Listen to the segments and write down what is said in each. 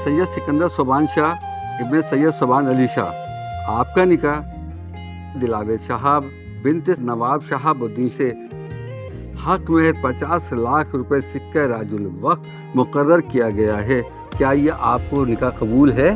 सैयद सिकंदर सोबान शाह इब्ने सैयद सोबान अली शाह। आपका निकाह दिलावेद शहाब बिन्त नवाब शहाबुद्दीन से हक में 50 लाख रुपए सिक्का राजुल वक्त मुकर्रर किया गया है। क्या ये आपको निकाह कबूल है?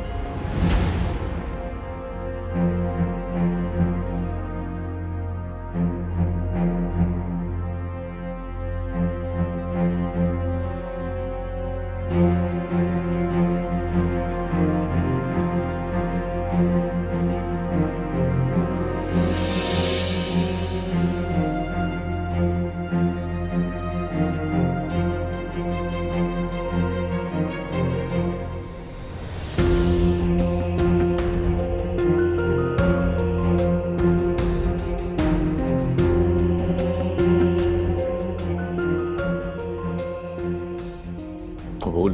कबूल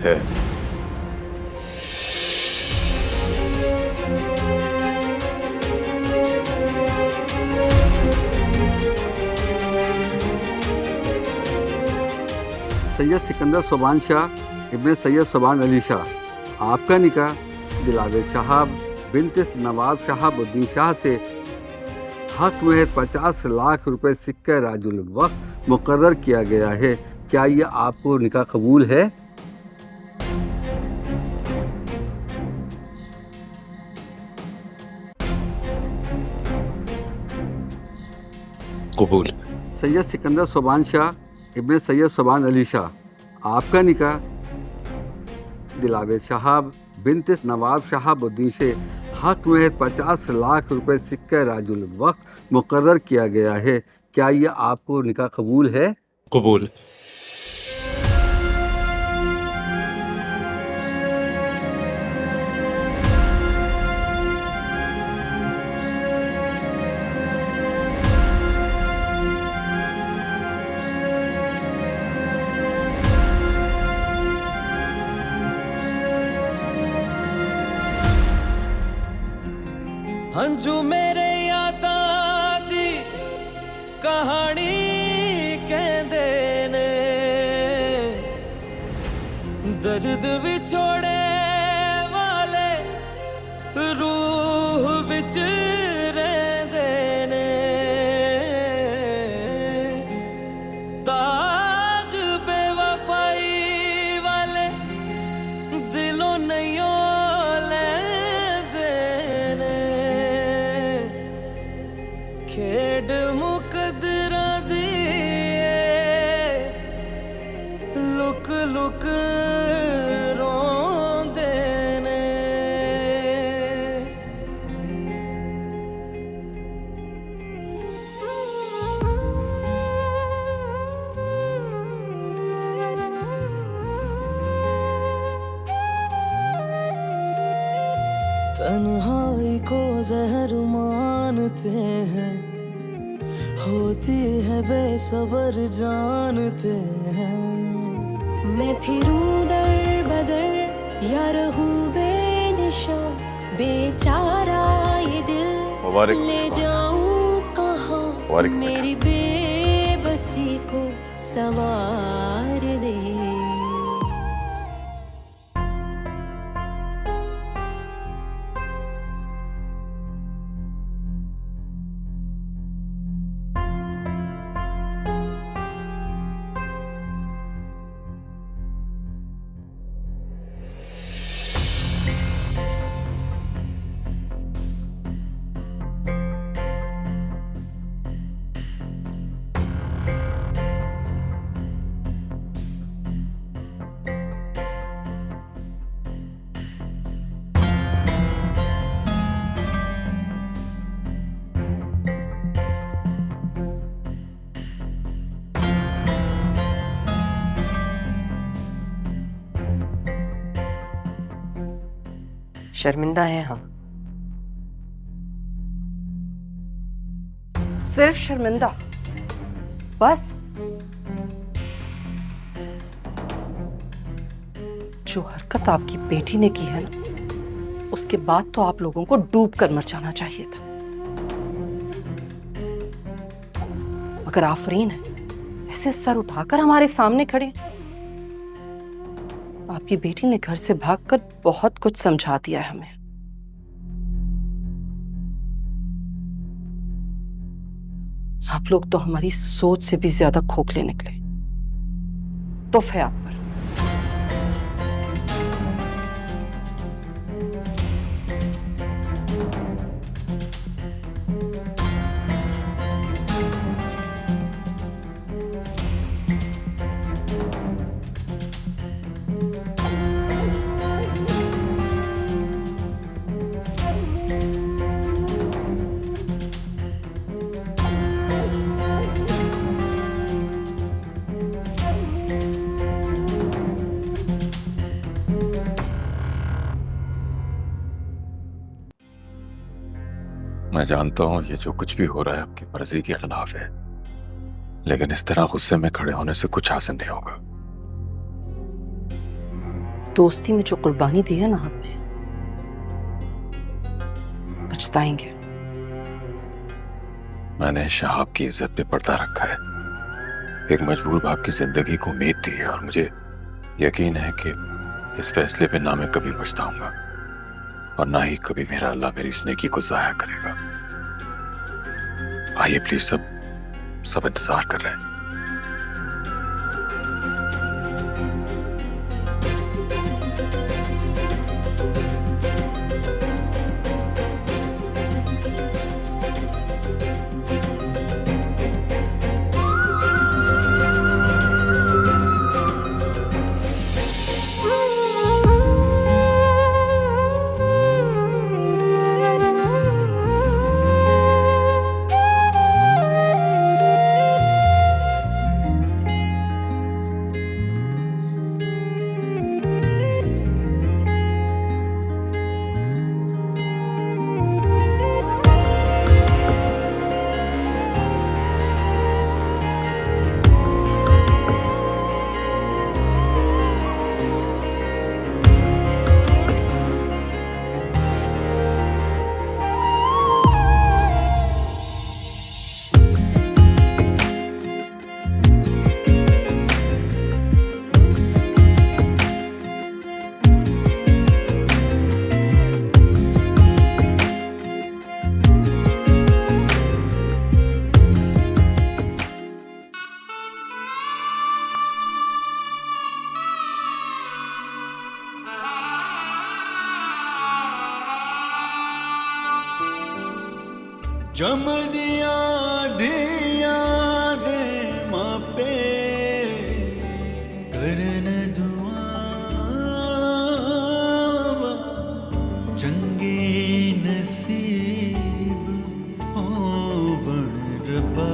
है। सैयद सिकंदर सोबान शाह इब्ने सैयद सोबान अली शाह। आपका निकाह दिलावेद शहाब बिन्त नवाब शहाबुद्दीन शाह से हक में 50 लाख रुपए सिक्का राजुल वक्त मुकर्रर किया गया है। क्या ये आपको निकाह कबूल है? कबूल। सैयद सिकंदर सोबान शाह इब्ने सैयद सोबान अली शाह। आपका निकाह दिलावेद शहाब बिन्त नवाब शहाबुद्दीन से हक में 50 लाख रुपए सिक्का राजुल वक्त मुकर्रर किया गया है। क्या ये आपको निकाह कबूल है? कबूल। हंजू मेरे यादां दी कहानी कहंदे ने, दर्द विछोड़े वाले रूह विच रहिंदे ने, दाग बेवफाई वाले दिलों नहीं खेड मुकदरा दी लुक लुक रोंदे ने। तन्हाई को जहर मानते हैं, होती है बेसबर जानते हैं। मैं फिरूं दर बदर या रहूं बेनिशा, बेचारा ये दिल ले जाऊं कहाँ, मेरी बेबसी को संवार दे। शर्मिंदा हैं हम, सिर्फ शर्मिंदा बस। जो हरकत आपकी बेटी ने की है ना, उसके बाद तो आप लोगों को डूब कर मर जाना चाहिए था। मगर आफरीन है, ऐसे सर उठाकर हमारे सामने खड़े। आपकी बेटी ने घर से भागकर बहुत कुछ समझा दिया है हमें। आप लोग तो हमारी सोच से भी ज्यादा खोखले निकले। तोहफे है आप पर। मैं जानता हूँ ये जो कुछ भी हो रहा है आपकी मर्जी के खिलाफ है, लेकिन इस तरह गुस्से में खड़े होने से कुछ हासिल नहीं होगा। दोस्ती में जो कुर्बानी दी है ना आपने, पछताएंगे। मैंने शहाब की इज्जत पे पर्दा रखा है, एक मजबूर बाप की जिंदगी को उम्मीद दी है, और मुझे यकीन है कि इस फैसले पे ना मैं कभी पछताऊंगा और ना ही कभी मेरा अल्लाह मेरी इस नेकी को जाया करेगा। आइए प्लीज, सब इंतजार कर रहे हैं। जम दिया दिया दे मापे करन दुआ चंगे नसीब ओ बन रबा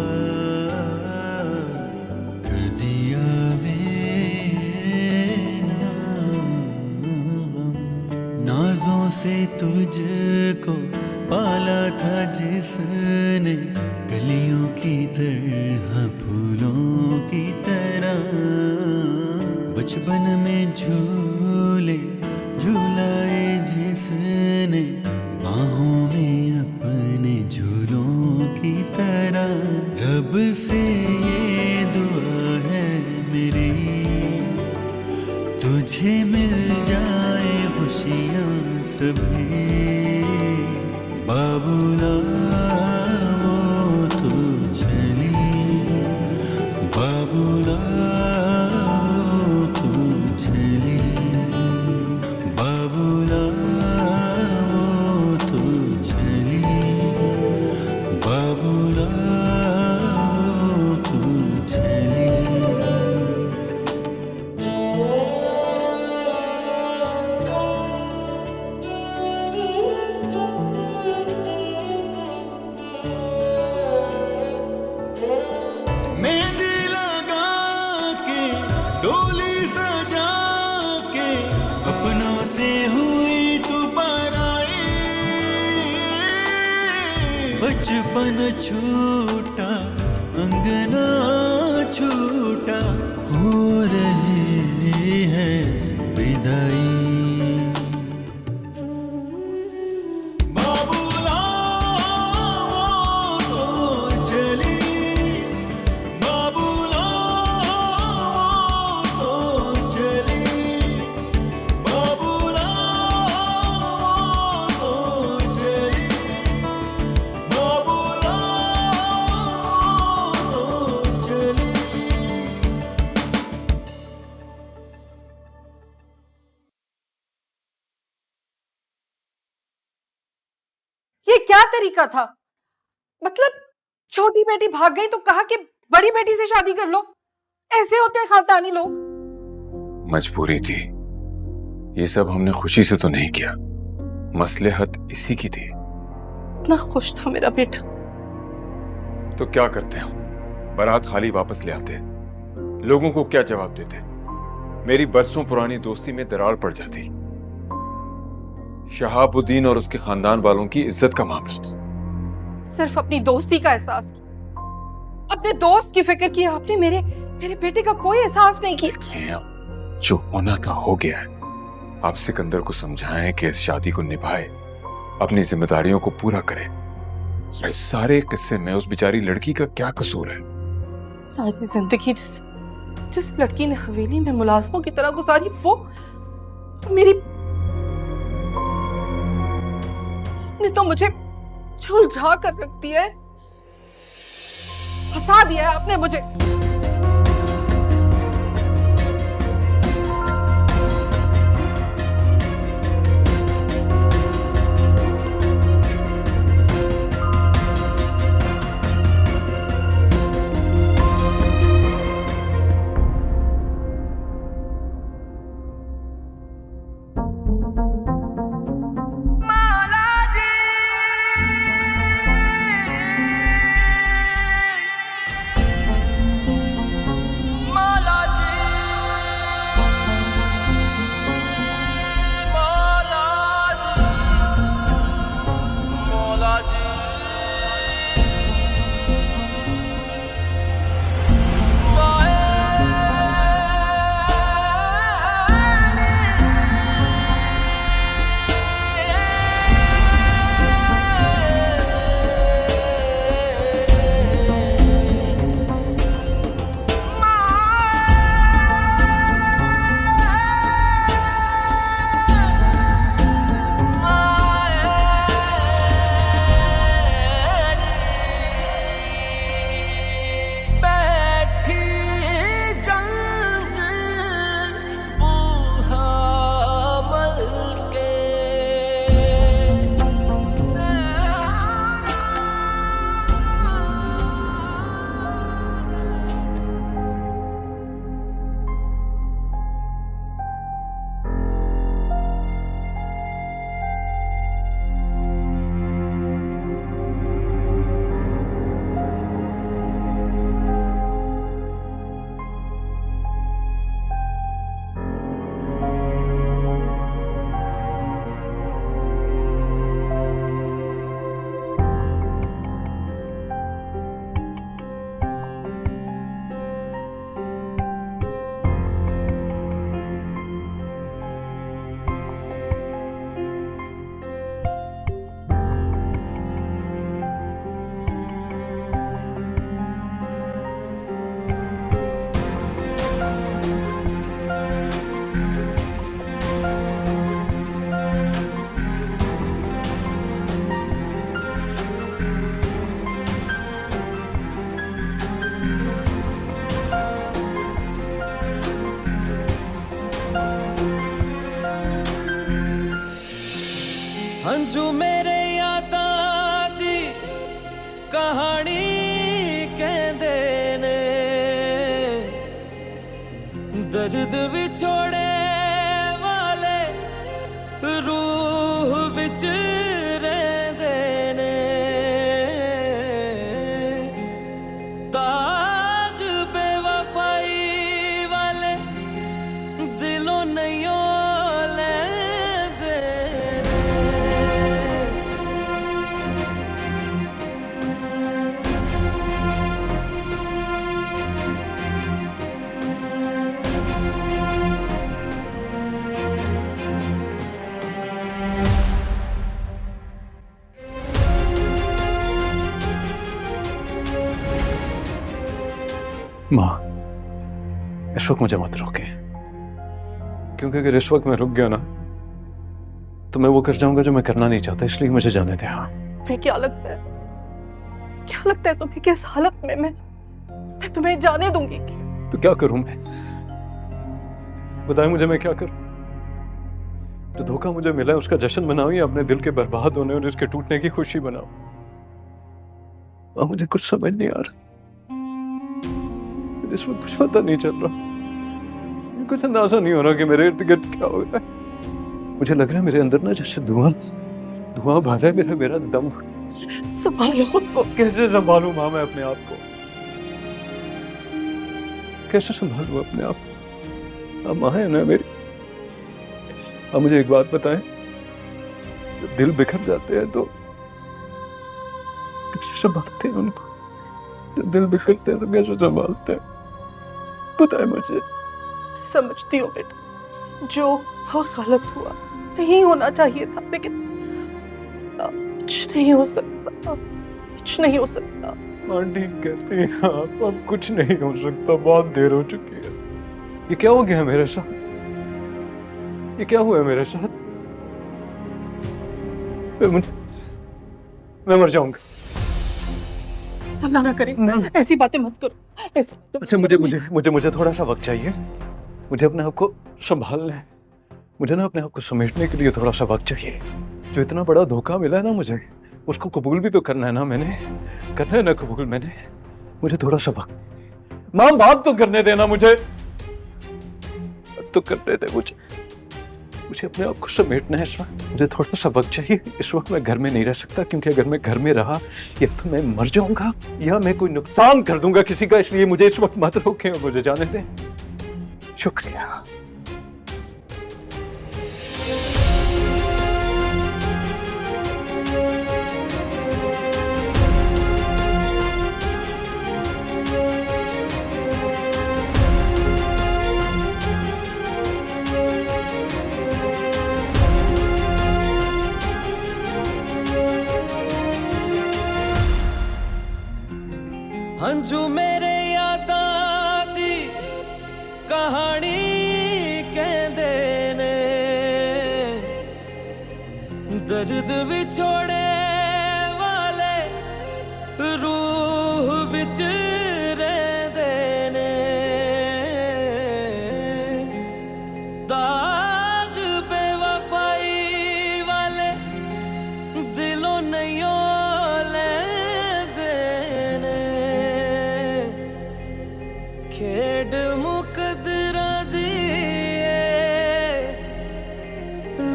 कदिया वे नाजों से तुझको पाला था जिसने कलियों की तरह फूलों की तरह बचपन में झूले झूलाए जिसने बाहों में अपने झूलों की तरह। रब से ये दुआ है मेरी तुझे मिल जाए खुशियाँ सभी। बाबूला वो तू चली, बाबूला वो तू चली, बाबूला वो तू चली, बाबूला वो तू चली। मेहंदी लगा के डोली सजा के अपनों से हुई तू पराई। बचपन छूटा अंगना छूटा हो रही है विदाई। ये क्या तरीका था? मतलब छोटी बेटी भाग गई तो कहा कि बड़ी बेटी से शादी कर लो। ऐसे होते हैं खानदानी लोग। मजबूरी थी, ये सब हमने खुशी से तो नहीं किया, मसलहत इसी की थी। इतना खुश था मेरा बेटा। तो क्या करते हम? बारात खाली वापस ले आते, लोगों को क्या जवाब देते? मेरी बरसों पुरानी दोस्ती में दरार पड़ जाती। शहाबुद्दीन और उसके खानदान वालों की इज्जत का मामला था। सिर्फ अपनी दोस्ती का एहसास किया, अपने दोस्त की फिक्र की आपने, मेरे बेटे का कोई एहसास नहीं किया। देखिए, अब जो होना था हो गया है। आप सिकंदर को समझाएं कि इस शादी को निभाए, अपनी जिम्मेदारियों को पूरा करे। और इस सारे किस्से में उस बेचारी लड़की का क्या कसूर है? सारी जिंदगी जिस लड़की ने हवेली में मुलाजमों की तरह गुजारी, वो मेरी ने तो मुझे झुलझा कर रख दिया है, फंसा दिया है आपने मुझे। हंजू मेरे यादा दी कहानी कहंदे ने, दर्द विछोड़े वाले रूह विच रहंदे ने, दाग बेवफाई वाले दिलों नहीं लैंदे ने। माँ, इस वक्त मुझे मत रोके, क्योंकि अगर इस वक्त मैं रुक गया ना तो मैं वो कर जाऊंगा जो मैं करना नहीं चाहता, इसलिए मुझे जाने दे। हाँ, मैं क्या लगता है तुम्हें किस हालत में मैं तुम्हें जाने दूंगी? तो क्या करूं मैं? बताएं मुझे, मैं क्या करूं? जो धोखा मुझे मिला है उसका जश्न मनाऊं या अपने दिल के बर्बाद होने और इसके टूटने की खुशी बनाऊं? मुझे कुछ समझ नहीं आ रहा। मुझे इस वक्त कुछ पता नहीं चल रहा, कुछ अंदाजा नहीं हो रहा कि मेरे इर्द गिर्द क्या हो रहा है। मुझे लग रहा है मेरे अंदर ना जैसे धुआं धुआं भर है, मेरा दम। संभालो खुद को। कैसे संभालूं माँ मैं अपने आप को? कैसे संभालूं अपने आप को? आप माँ है ना मेरी। आप मुझे एक बात बताएं, जब दिल बिखर जाते हैं तो कैसे संभालते हैं उनको? जब दिल बिखरते हैं तो कैसे संभालते हैं? बताएं मुझे। समझती हूँ बेटा, जो हुआ गलत हुआ, नहीं होना चाहिए था, लेकिन कुछ नहीं हो सकता, कुछ नहीं हो सकता। हाँ ठीक कहती हैं आप, अब कुछ नहीं हो सकता, बहुत देर हो चुकी है। ये क्या हो गया है मेरे साथ? ये क्या हुआ है मेरे साथ? मैं मर जाऊंगा। अल्लाह ना करे, ऐसी बातें मत करो, ऐसी बातें अच्छा मुझे थोड़ा सा वक्त चाहिए। मुझे अपने आप को संभालना है, मुझे ना अपने आप को समेटने के लिए थोड़ा सा वक्त चाहिए। जो इतना बड़ा धोखा मिला है ना मुझे, उसको कबूल भी तो करना है ना मैंने, करना है ना कबूल मैंने। मुझे थोड़ा सा वक्त। माँ बात तो करने देना मुझे, तो करने दे मुझे अपने आप को समेटना है इस वक्त। मुझे थोड़ा सा वक्त चाहिए। इस वक्त मैं घर में नहीं रह सकता, क्योंकि अगर मैं घर में रहा या तो मैं मर जाऊंगा या मैं कोई नुकसान कर दूंगा किसी का। इसलिए मुझे इस वक्त मत रोकें और मुझे जाने दें। शुक्रिया। हंजू मेरे याद दी कहानी कहंदे ने, दर्द विछोड़े वाले रूह विच रहंदे ने, दाग बेवफाई वाले दिलों नहीं खेड मुकदरा दिए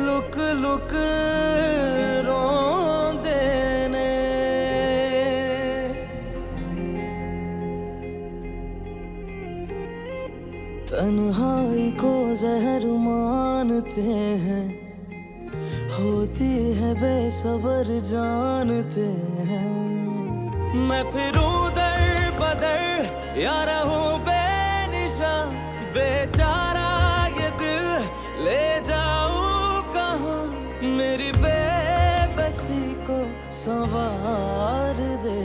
लुक लुक रोंदे ने। तन्हाई को जहर मानते हैं, होती है बेसब्र जानते हैं। मैं फिरूं दर बदर या रहूं बेनिशा, बेचारा ये दिल ले जाऊं कहाँ? मेरी बेबसी को संवार दे,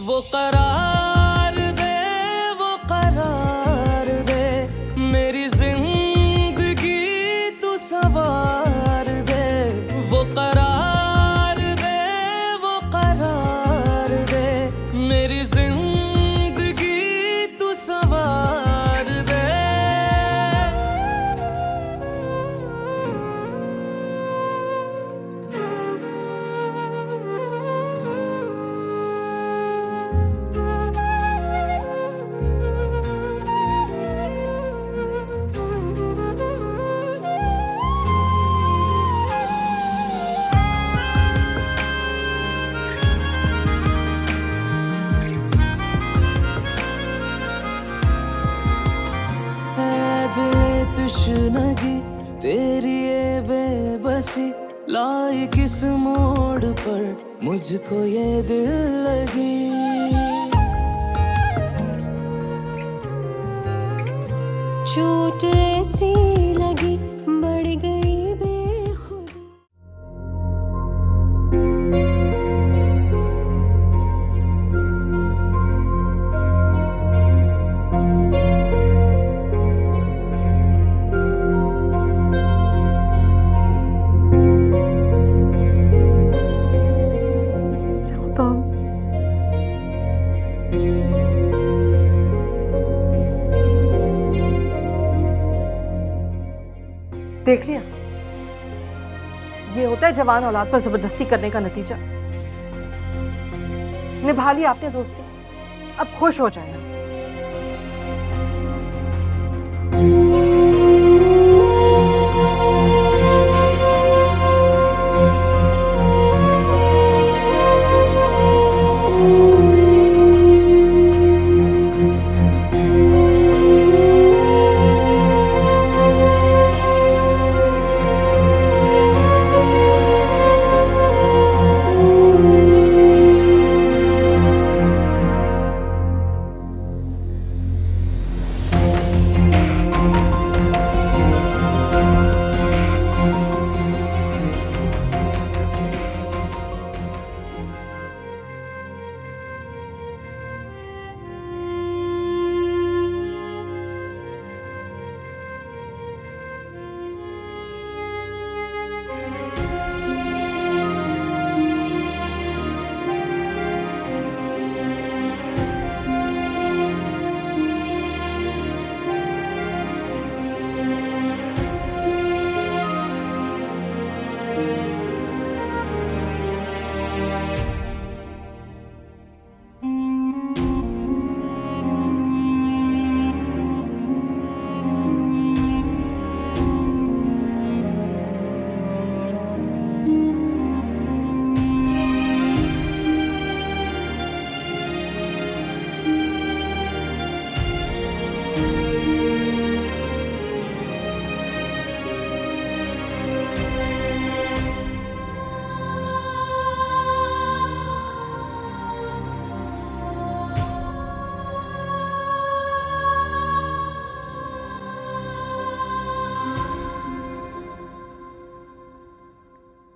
वो करार दे, वो करार दे। मेरी जिंदगी तू संवार दे, वो करार दे, वो करार दे। मेरी जिंदगी तू संवार दे। तश्नगी तेरी ये बेबसी लाई किस मोड़ पर मुझको ये दिल लगी। चोट ऐसी लगी बढ़ गई बेखुदी। देख लिया, ये होता है जवान औलाद पर जबरदस्ती करने का नतीजा। निभा लिया आपने दोस्ती, अब खुश हो जाए।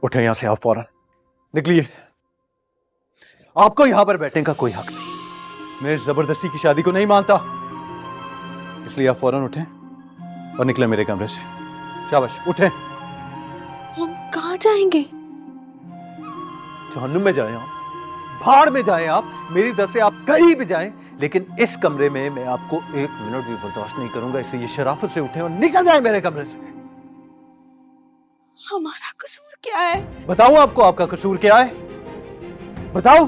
उठे यहां से आप फौरन निकलिए। आपको यहां पर बैठने का कोई हक नहीं। मैं इस जबरदस्ती की शादी को नहीं मानता, इसलिए आप फौरन उठें और निकले मेरे कमरे से। शाबाश उठें। हम कहाँ जाएंगे? जहन्नुम में जाएं आप, भाड़ में जाएं आप, मेरी तरफ से आप कहीं भी जाएं, लेकिन इस कमरे में मैं आपको एक मिनट भी बर्दाश्त नहीं करूंगा। इसलिए शराफत से उठें और निकल जाएं मेरे कमरे से। हमारा कसूर क्या है? बताऊं आपको आपका कसूर क्या है? बताओ।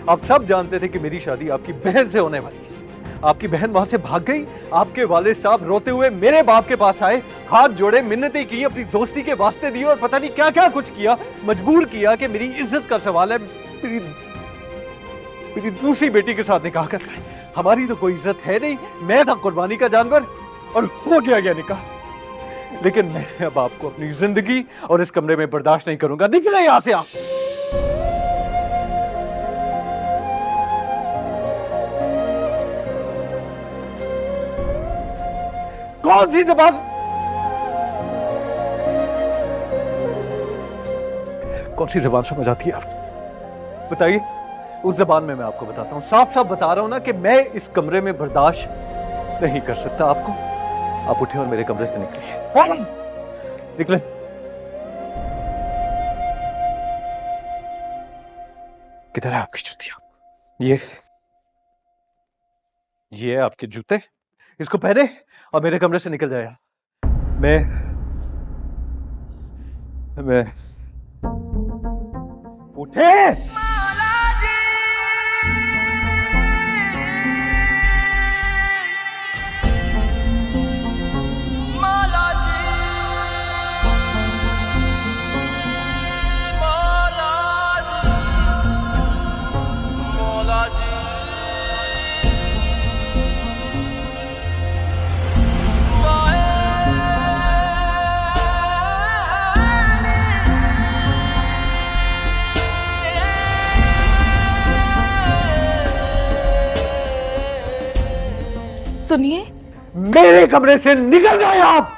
आप सब जानते थे कि मेरी शादी आपकी बहन से होने वाली है। आपकी बहन वहां से भाग गई। आपके वालिद साहब रोते हुए मेरे बाप के पास आए, हाथ जोड़े, मिन्नतें की, अपनी दोस्ती के वास्ते दिए और पता नहीं क्या क्या कुछ किया। मजबूर किया कि मेरी इज्जत का सवाल है, मेरी दूसरी बेटी के साथ निकाह कर रहे हैं। हमारी तो कोई इज्जत है नहीं। मैं था कुर्बानी का जानवर और हो गया निकाह। लेकिन मैं अब आपको अपनी जिंदगी और इस कमरे में बर्दाश्त नहीं करूंगा। निकले यहां से आप। कौन सी जबान, कौन सी जबान समझ आती है आप बताइए? उस जबान में मैं आपको बताता हूं, साफ साफ बता रहा हूं ना कि मैं इस कमरे में बर्दाश्त नहीं कर सकता आपको। आप उठे और मेरे कमरे से निकलिए। निकले। किधर है आपकी जूतियां? ये है आपके जूते, इसको पहने और मेरे कमरे से निकल जाए। मैं उठे। सुनिए, मेरे कमरे से निकल जाए आप।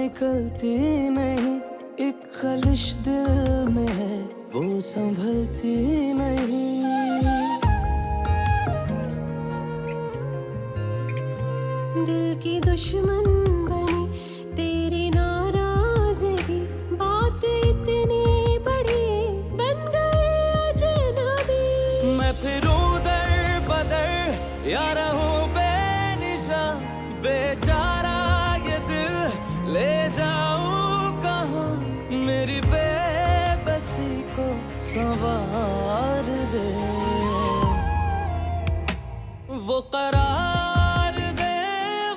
निकलती नहीं, एक खलिश दिल में है वो संभलती नहीं। दिल की दुश्मन बनी तेरी नाराजगी, बात इतनी बड़ी बन गई अजनबी। मैं फिरूं दर बदर या रहूं बेनिशा, बेचारा ये दिल ले जाऊं कहाँ, मेरी बेबसी को संवार दे। वो करार दे,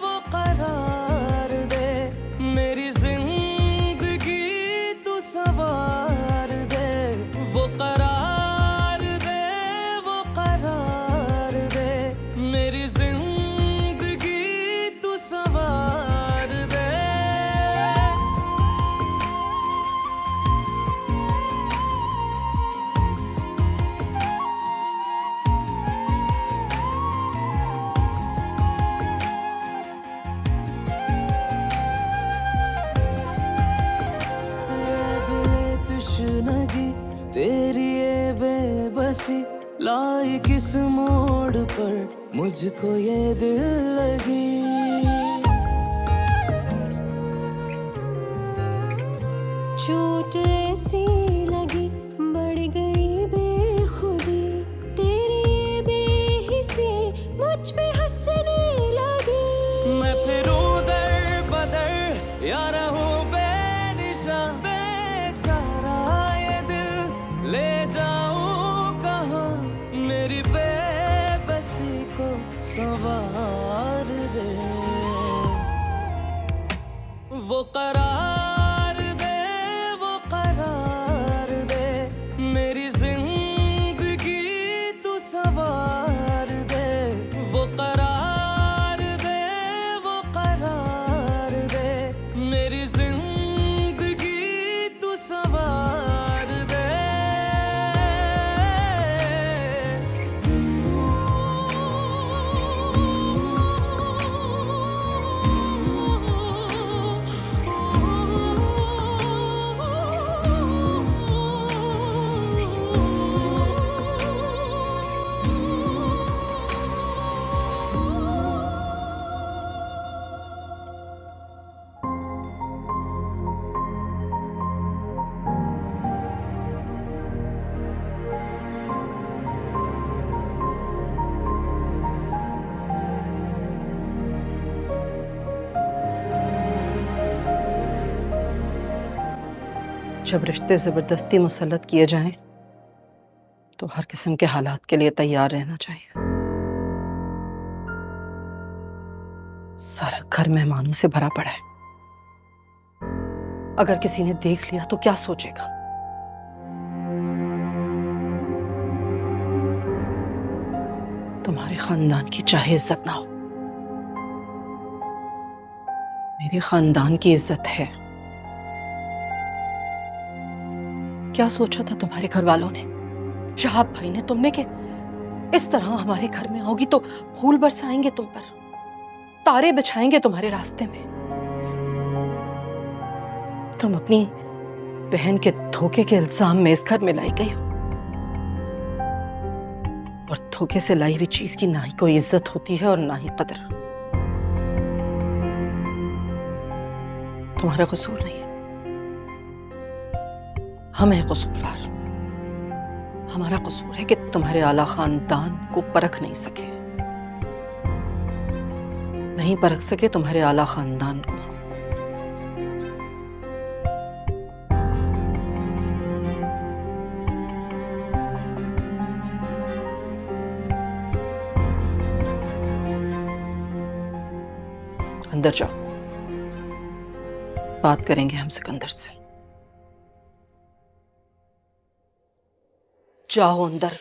वो करार दे, मेरी जिंदगी तू संवार दे। वो करार दे, वो करार दे, मेरी जिंदगी तू संवार दे। तशनगी तेरी ये बेबसी लाई किस मोड़ पर मुझको ये दिल लगी। चोट ऐसी लगी बढ़ गई बेखुदी, तेरी ये बेहिसी मुझ पे हंसने लगी। मैं फिरूं दर बदर या रहूं बेनिशा, बेचारा ये दिल ले जाऊं कहाँ, मेरी बेबसी को संवार दे। वो करार दे, वो करार दे, मेरी जिंदगी तू संवार दे। वो करार दे, वो करार दे, मेरी जिंदगी तू संवार दे। जब रिश्ते ज़बरदस्ती मुसल्लत किए जाएं तो हर किस्म के हालात के लिए तैयार रहना चाहिए। सारा घर मेहमानों से भरा पड़ा है, अगर किसी ने देख लिया तो क्या सोचेगा। तुम्हारे खानदान की चाहे इज्जत ना हो, मेरे खानदान की इज्जत है। क्या सोचा था तुम्हारे घर वालों ने, शहाब भाई ने, तुमने कि इस तरह हमारे घर में आओगी तो फूल बरसाएंगे तुम पर, तारे बिछाएंगे तुम्हारे रास्ते में। तुम अपनी बहन के धोखे के इल्जाम में इस घर में लाई गई हो, और धोखे से लाई हुई चीज की ना ही कोई इज्जत होती है और ना ही कदर। तुम्हारा कसूर नहीं है, हम हैं कसूरवार। हमारा कसूर है कि तुम्हारे आला खानदान को परख नहीं सके, नहीं परख सके तुम्हारे आला खानदान को। अंदर जाओ, बात करेंगे हम सिकंदर से। जाओ अंदर।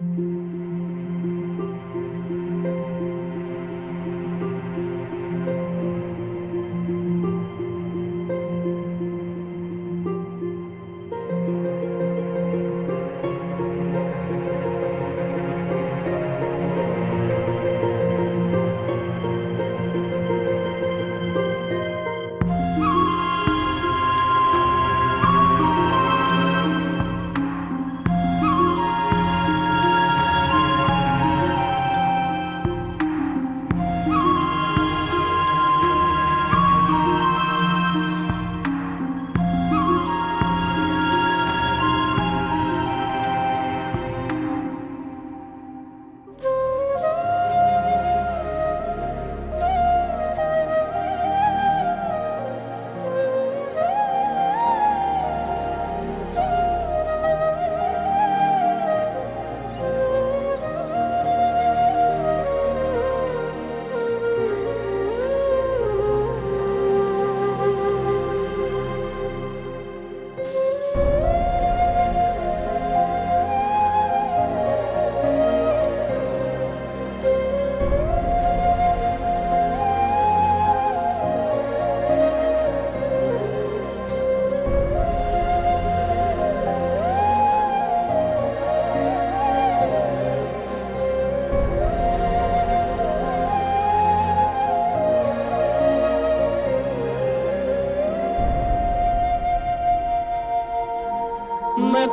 मैं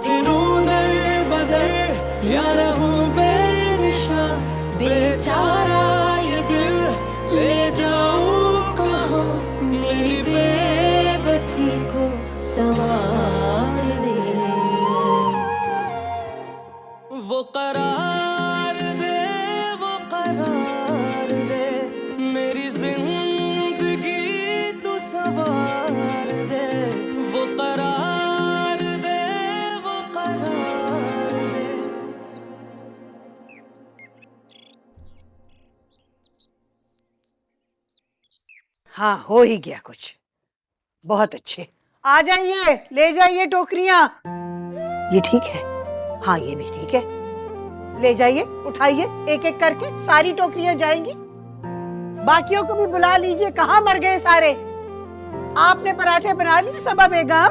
फिरूं दर बदर या रहूं बेनिशा बेचारा ये दिल ले जाऊं कहाँ मेरी बेबसी को संवार दे वो करार दे वो करार दे मेरी जिंदगी तू संवार दे वो करार दे वो करार दे। हाँ हो ही गया कुछ। बहुत अच्छे, आ जाइए, ले जाइए टोकरियां। ये ठीक है? हाँ ये भी ठीक है। ले जाइए, उठाइए, एक एक करके सारी टोकरियां जाएंगी। बाकियों को भी बुला लीजिए, कहाँ मर गए सारे। आपने पराठे बना लिए सबा बेगम?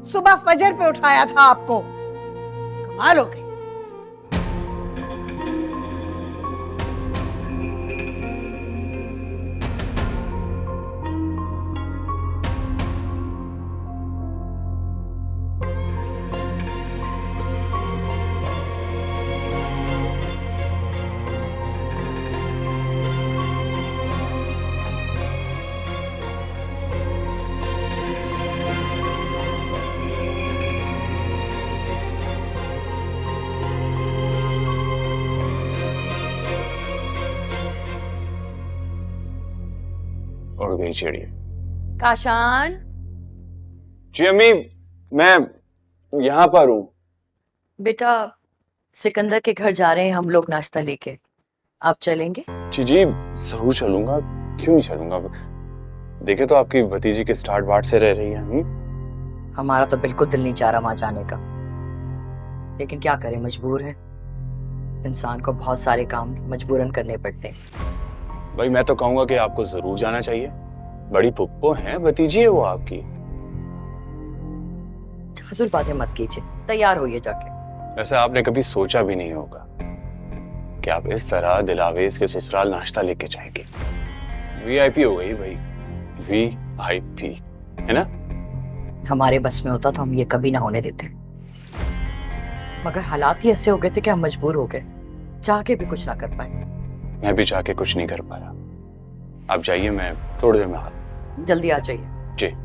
सुबह फजर पे उठाया था आपको, कमाल हो गई। उड़ गई चिड़िया। काशान, जी अम्मी, मैं यहाँ पर हूँ। बेटा सिकंदर के घर जा रहे हैं हम लोग नाश्ता लेके, आप चलेंगे? जी जी जरूर चलूंगा, क्यों नहीं चलूंगा। देखे तो आपकी भतीजी के स्टार्ट बाट से रह रही है। हमारा तो बिल्कुल दिल नहीं चाह रहा वहां जाने का, लेकिन क्या करें, मजबूर है। इंसान को बहुत सारे काम मजबूरन करने पड़ते हैं। भाई मैं तो कहूंगा कि आपको जरूर जाना चाहिए। बड़ी पुप्पो हैं, भतीजी है वो आपकी। फजूल बातें मत कीजिए, तैयार होइए जाके। वैसे आपने कभी सोचा भी नहीं होगा कि आप इस तरह दिलावेज के ससुराल नाश्ता लेके जाएंगे। वीआईपी हो गई भाई, वीआईपी, है ना? हमारे बस में होता तो हम ये कभी ना होने देते, मगर हालात ही ऐसे हो गए थे कि हम मजबूर हो गए, चाह के भी कुछ ना कर पाए। मैं भी जाके कुछ नहीं कर पाया। आप जाइए, मैं थोड़ी देर में आता। जल्दी आ जाइए। जी।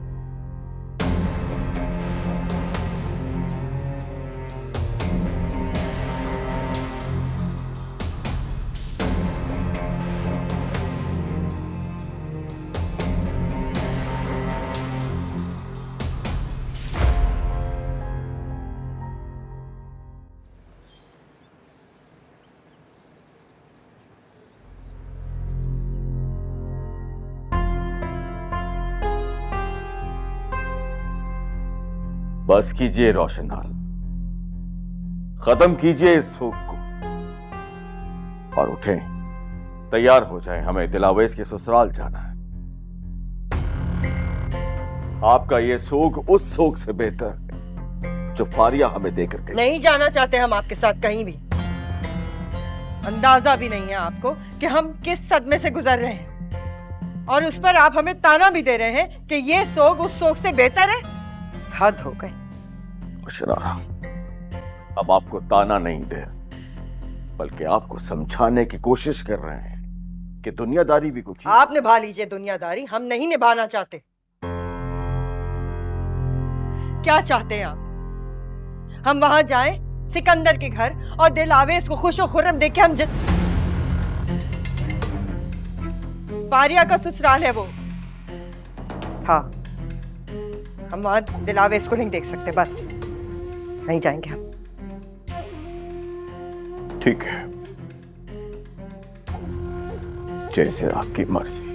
बस कीजिए रोशनलाल, खत्म कीजिए इस सूख को। और उठें, तैयार हो जाएं, हमें दिलावेश के ससुराल जाना है। आपका ये सोग उस सोग से बेहतर है जो फारिया हमें देकर गई। नहीं जाना चाहते हम आपके साथ कहीं भी। अंदाजा भी नहीं है आपको कि हम किस सदमे से गुजर रहे हैं, और उस पर आप हमें ताना भी दे रहे हैं कि ये सोग उस सोग से बेहतर है। हद हो गई। शरारा, अब आपको ताना नहीं दे बल्कि आपको समझाने की कोशिश कर रहे हैं कि दुनियादारी भी कुछ। आप निभा लीजिए दुनियादारी, हम नहीं निभाना चाहते। क्या चाहते हैं आप? हम वहां जाएं सिकंदर के घर और दिलावेश को खुश और खुर्रम देख के हम फारिया का ससुराल है वो। हाँ, हम वहां दिलावेश को नहीं देख सकते, बस नहीं जाएंगे हम। ठीक है, जैसे आपकी मर्जी।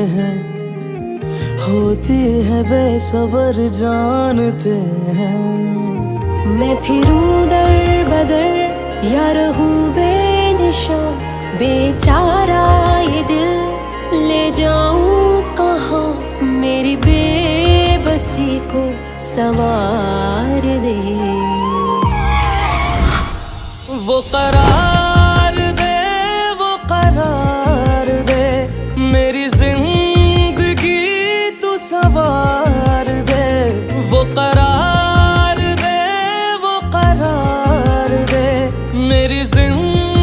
हैं होती है बेसबर जानते हैं। मैं फिरूं दर बदर या रहूं बेनिशान, बेचारा ये दिल ले जाऊं कहाँ, मेरी बेबसी को संवार दे। वो करार दे, वो करार दे, मेरी जिंदगी तू सवार दे। वो करार दे, वो करार दे, मेरी जिंदगी